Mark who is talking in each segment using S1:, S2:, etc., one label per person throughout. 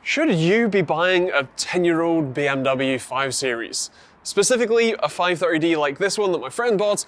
S1: Should you be buying a 10-year-old BMW 5 Series? Specifically a 530D like this one that my friend bought,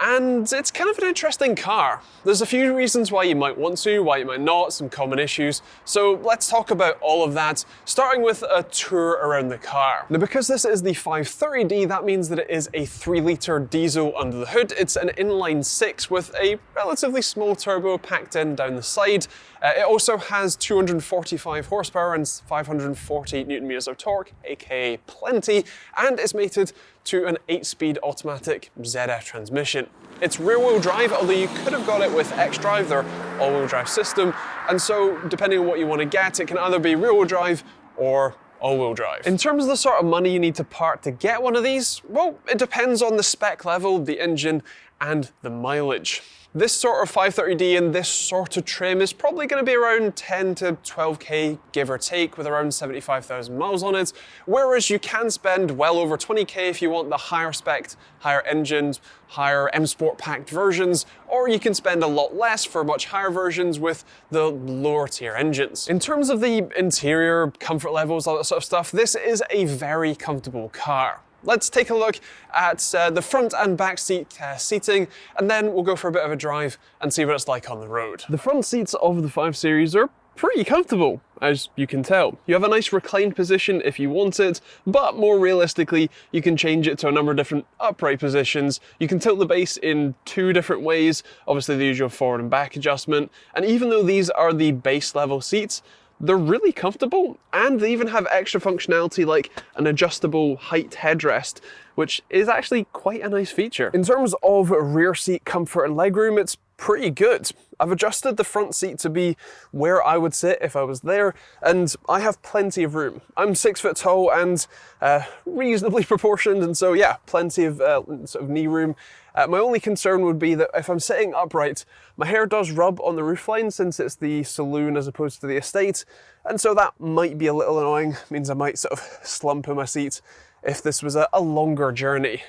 S1: and it's kind of an interesting car. There's a few reasons why you might want to, why you might not, some common issues. So let's talk about all of that, starting with a tour around the car. Now, because this is the 530D, that means that it is a 3-litre diesel under the hood. It's an inline 6 with a relatively small turbo packed in down the side. It also has 245 horsepower and 540 Newton meters of torque, aka plenty, and is mated to an 8-speed automatic ZF transmission. It's rear-wheel drive, although you could have got it with xDrive, their all-wheel drive system, and so depending on what you want to get, it can either be rear-wheel drive or all-wheel drive. In terms of the sort of money you need to part to get one of these, well, it depends on the spec level, the engine, and the mileage. This sort of 530D and this sort of trim is probably going to be around 10 to 12k, give or take, with around 75,000 miles on it, whereas you can spend well over 20k if you want the higher spec, higher engines, higher M Sport packed versions, or you can spend a lot less for much higher versions with the lower tier engines. In terms of the interior, comfort levels, all that sort of stuff, this is a very comfortable car. Let's take a look at the front and back seat seating, and then we'll go for a bit of a drive and see what it's like on the road. The front seats of the 5 Series are pretty comfortable, as you can tell. You have a nice reclined position if you want it, but more realistically, you can change it to a number of different upright positions. You can tilt the base in 2 different ways, obviously the usual forward and back adjustment, and even though these are the base level seats, they're really comfortable, and they even have extra functionality like an adjustable height headrest, which is actually quite a nice feature. In terms of rear seat comfort and legroom, it's pretty good. I've adjusted the front seat to be where I would sit if I was there, and I have plenty of room. I'm 6 foot tall and reasonably proportioned, and so yeah, plenty of sort of knee room. My only concern would be that if I'm sitting upright, my hair does rub on the roofline since it's the saloon as opposed to the estate, and so that might be a little annoying. It means I might sort of slump in my seat if this was a longer journey.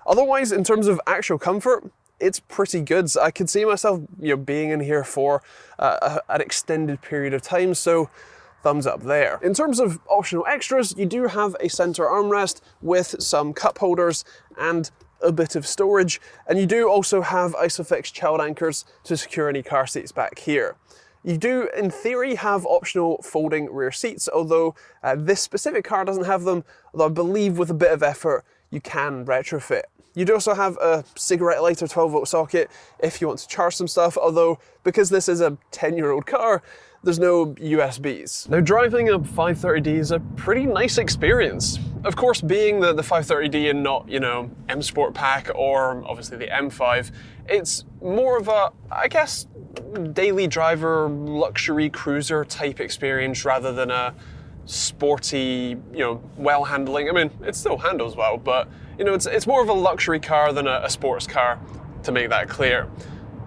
S1: Otherwise, in terms of actual comfort, it's pretty good. I could see myself, being in here for an extended period of time, so thumbs up there. In terms of optional extras, you do have a center armrest with some cup holders and a bit of storage, and you do also have ISOFIX child anchors to secure any car seats back here. You do, in theory, have optional folding rear seats, although this specific car doesn't have them, although I believe with a bit of effort, you can retrofit. You'd also have a cigarette lighter 12-volt socket if you want to charge some stuff, although because this is a 10-year-old car, there's no USBs. Now, driving a 530D is a pretty nice experience. Of course, being the 530D and not, M Sport Pack or obviously the M5, it's more of a, I guess, daily driver, luxury cruiser type experience rather than a sporty, well handling. I mean, it still handles well, but it's more of a luxury car than a sports car, to make that clear.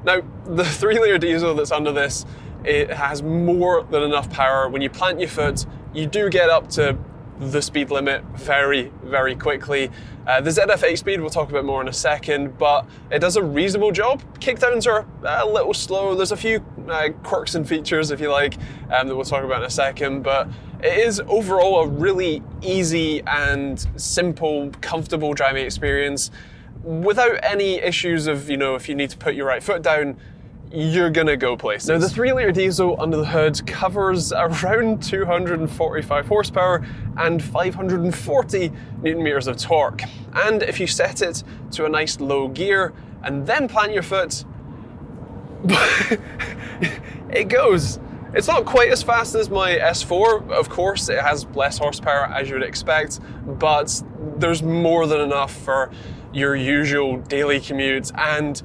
S1: Now, the 3-litre diesel that's under this, it has more than enough power. When you plant your foot, you do get up to the speed limit very, very quickly. The ZF 8-speed, we'll talk about more in a second, but it does a reasonable job. Kickdowns are a little slow. There's a few quirks and features, if you like, that we'll talk about in a second, but it is overall a really easy and simple, comfortable driving experience without any issues of, if you need to put your right foot down, you're gonna go places. Now, the 3-litre diesel under the hood covers around 245 horsepower and 540 Newton meters of torque. And if you set it to a nice low gear and then plant your foot, it goes. It's not quite as fast as my S4, of course, it has less horsepower as you would expect, but there's more than enough for your usual daily commutes and,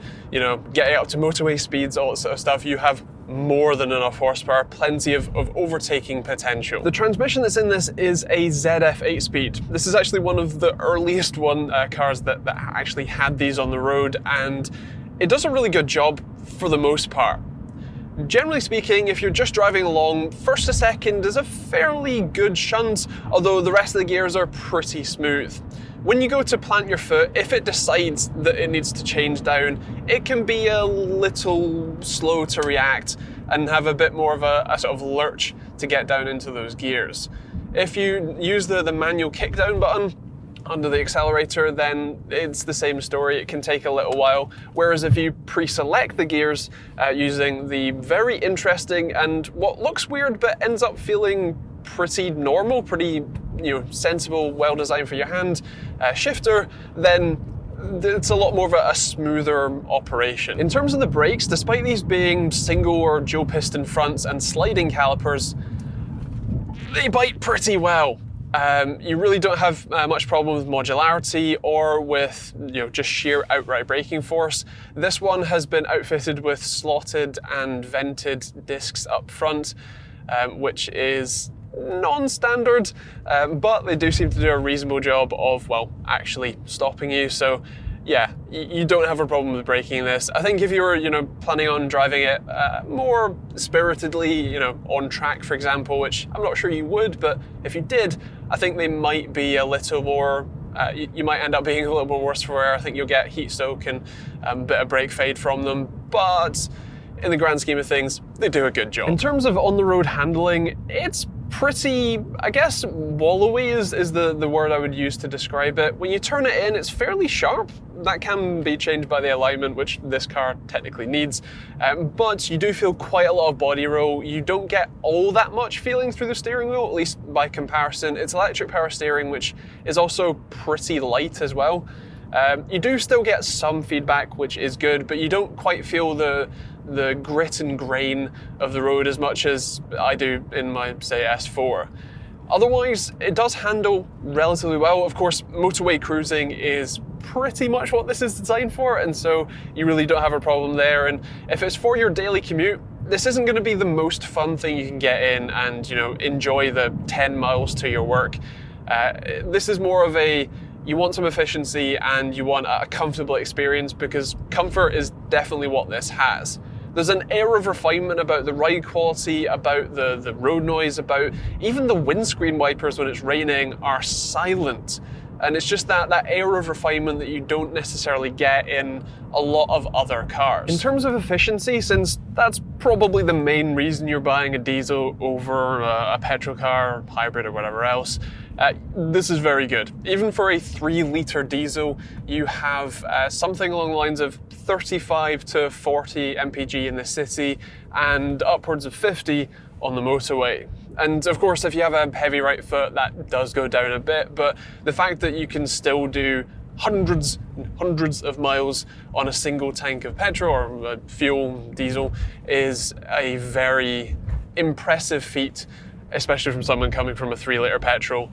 S1: getting up to motorway speeds, all that sort of stuff. You have more than enough horsepower, plenty of overtaking potential. The transmission that's in this is a ZF 8-speed. This is actually one of the earliest cars that actually had these on the road, and it does a really good job for the most part. Generally speaking, if you're just driving along, first to second is a fairly good shunt, although the rest of the gears are pretty smooth. When you go to plant your foot, if it decides that it needs to change down, it can be a little slow to react and have a bit more of a sort of lurch to get down into those gears. If you use the manual kick down button under the accelerator, then it's the same story. It can take a little while. Whereas if you pre-select the gears using the very interesting and what looks weird but ends up feeling pretty normal, pretty sensible, well designed for your hand shifter, then it's a lot more of a smoother operation. In terms of the brakes, despite these being single or dual piston fronts and sliding calipers, they bite pretty well. You really don't have much problem with modularity or with just sheer outright braking force. This one has been outfitted with slotted and vented discs up front, which is non-standard, but they do seem to do a reasonable job of, well, actually stopping you. So yeah, you don't have a problem with braking this. I think if you were, planning on driving it more spiritedly, on track, for example, which I'm not sure you would, but if you did, I think they might be a little more, you might end up being a little more worse for wear. I think you'll get heat soak and a bit of brake fade from them, but in the grand scheme of things, they do a good job. In terms of on-the-road handling, it's pretty, I guess, wallowy is the word I would use to describe it. When you turn it in, it's fairly sharp. That can be changed by the alignment, which this car technically needs, but you do feel quite a lot of body roll. You don't get all that much feeling through the steering wheel, at least by comparison. It's electric power steering, which is also pretty light as well. You do still get some feedback, which is good, but you don't quite feel the grit and grain of the road as much as I do in my, say, S4. Otherwise, it does handle relatively well. Of course, motorway cruising is pretty much what this is designed for, and so you really don't have a problem there. And if it's for your daily commute, this isn't going to be the most fun thing you can get in and enjoy the 10 miles to your work. This is more of you want some efficiency and you want a comfortable experience, because comfort is definitely what this has. There's an air of refinement about the ride quality, about the road noise, about even the windscreen wipers when it's raining are silent. And it's just that air of refinement that you don't necessarily get in a lot of other cars. In terms of efficiency, since that's probably the main reason you're buying a diesel over a petrol car, hybrid or whatever else, this is very good. Even for a 3-litre diesel, you have something along the lines of 35 to 40 mpg in the city and upwards of 50 on the motorway. And of course, if you have a heavy right foot, that does go down a bit, but the fact that you can still do hundreds and hundreds of miles on a single tank of petrol or fuel diesel is a very impressive feat, especially from someone coming from a 3-litre petrol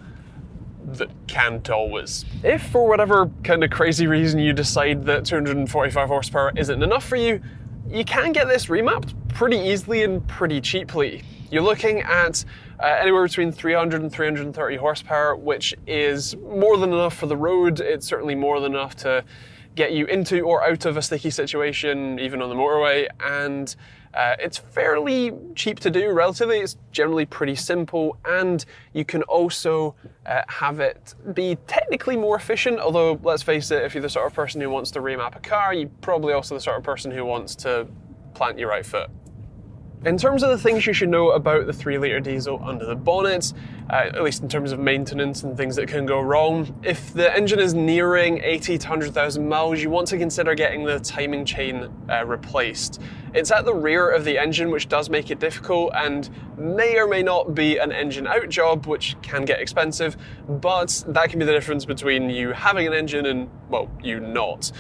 S1: that can't always. If for whatever kind of crazy reason you decide that 245 horsepower isn't enough for you, you can get this remapped pretty easily and pretty cheaply. You're looking at anywhere between 300 and 330 horsepower, which is more than enough for the road. It's certainly more than enough to get you into or out of a sticky situation, even on the motorway, and it's fairly cheap to do, relatively. It's generally pretty simple, and you can also have it be technically more efficient, although let's face it, if you're the sort of person who wants to remap a car, you're probably also the sort of person who wants to plant your right foot. In terms of the things you should know about the 3-litre diesel under the bonnet, at least in terms of maintenance and things that can go wrong, if the engine is nearing 80 to 100,000 miles, you want to consider getting the timing chain replaced. It's at the rear of the engine, which does make it difficult and may or may not be an engine out job, which can get expensive, but that can be the difference between you having an engine and, well, you not.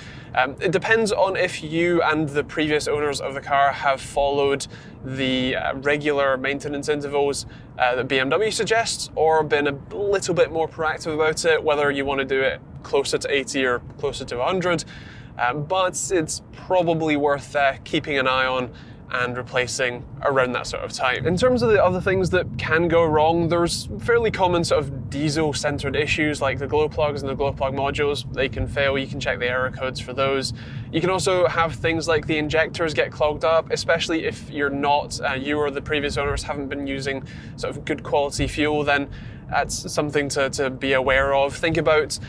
S1: It depends on if you and the previous owners of the car have followed the regular maintenance intervals that BMW suggests, or been a little bit more proactive about it, whether you want to do it closer to 80 or closer to 100. But it's probably worth keeping an eye on and replacing around that sort of time. In terms of the other things that can go wrong, there's fairly common sort of diesel-centered issues like the glow plugs and the glow plug modules. They can fail. You can check the error codes for those. You can also have things like the injectors get clogged up, especially if you're not, you or the previous owners haven't been using sort of good quality fuel, then that's something to be aware of. Think about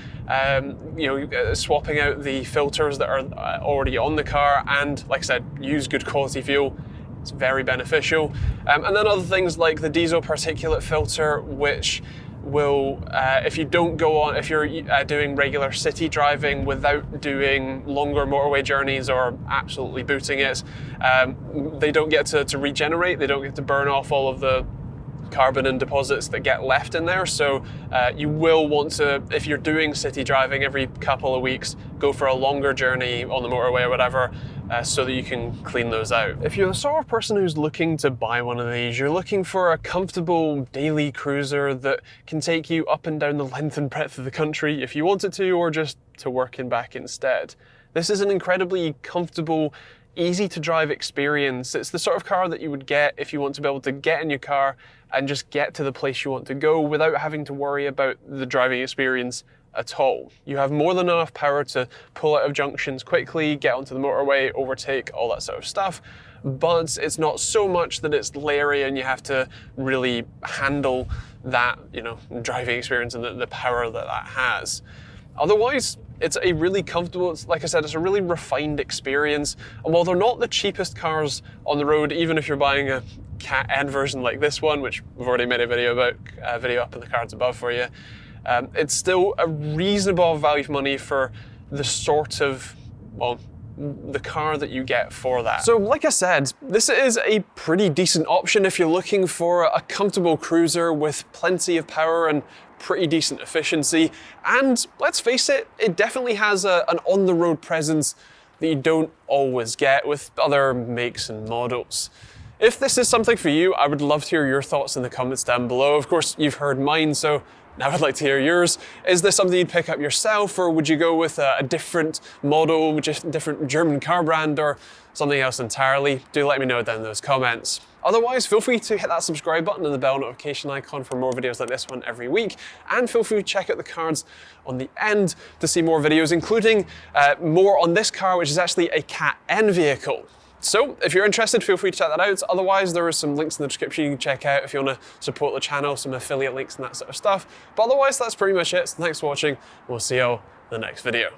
S1: swapping out the filters that are already on the car, and like I said, use good quality fuel. It's very beneficial. And then other things like the diesel particulate filter, which will, if you don't go on, if you're doing regular city driving without doing longer motorway journeys or absolutely booting it, they don't get to regenerate, they don't get to burn off all of the carbon and deposits that get left in there. So you will want to, if you're doing city driving every couple of weeks, go for a longer journey on the motorway or whatever, so that you can clean those out. If you're the sort of person who's looking to buy one of these, you're looking for a comfortable daily cruiser that can take you up and down the length and breadth of the country if you wanted to, or just to work and back instead. This is an incredibly comfortable, easy to drive experience. It's the sort of car that you would get if you want to be able to get in your car and just get to the place you want to go without having to worry about the driving experience at all. You have more than enough power to pull out of junctions quickly, get onto the motorway, overtake, all that sort of stuff. But it's not so much that it's leery and you have to really handle that, driving experience and the power that has. Otherwise, it's a really comfortable, like I said, it's a really refined experience. And while they're not the cheapest cars on the road, even if you're buying a Cat N version like this one, which we've already made a video about, video up in the cards above for you, it's still a reasonable value for money for the sort of, the car that you get for that. So like I said, this is a pretty decent option if you're looking for a comfortable cruiser with plenty of power and pretty decent efficiency. And let's face it, it definitely has an on-the-road presence that you don't always get with other makes and models. If this is something for you, I would love to hear your thoughts in the comments down below. Of course, you've heard mine, so now I'd like to hear yours. Is this something you'd pick up yourself, or would you go with a different model, just a different German car brand, or something else entirely? Do let me know down in those comments. Otherwise, feel free to hit that subscribe button and the bell notification icon for more videos like this one every week. And feel free to check out the cards on the end to see more videos, including more on this car, which is actually a Cat N vehicle. So if you're interested, feel free to check that out. Otherwise, there are some links in the description you can check out if you want to support the channel, some affiliate links and that sort of stuff. But otherwise, that's pretty much it. So thanks for watching. We'll see you all in the next video.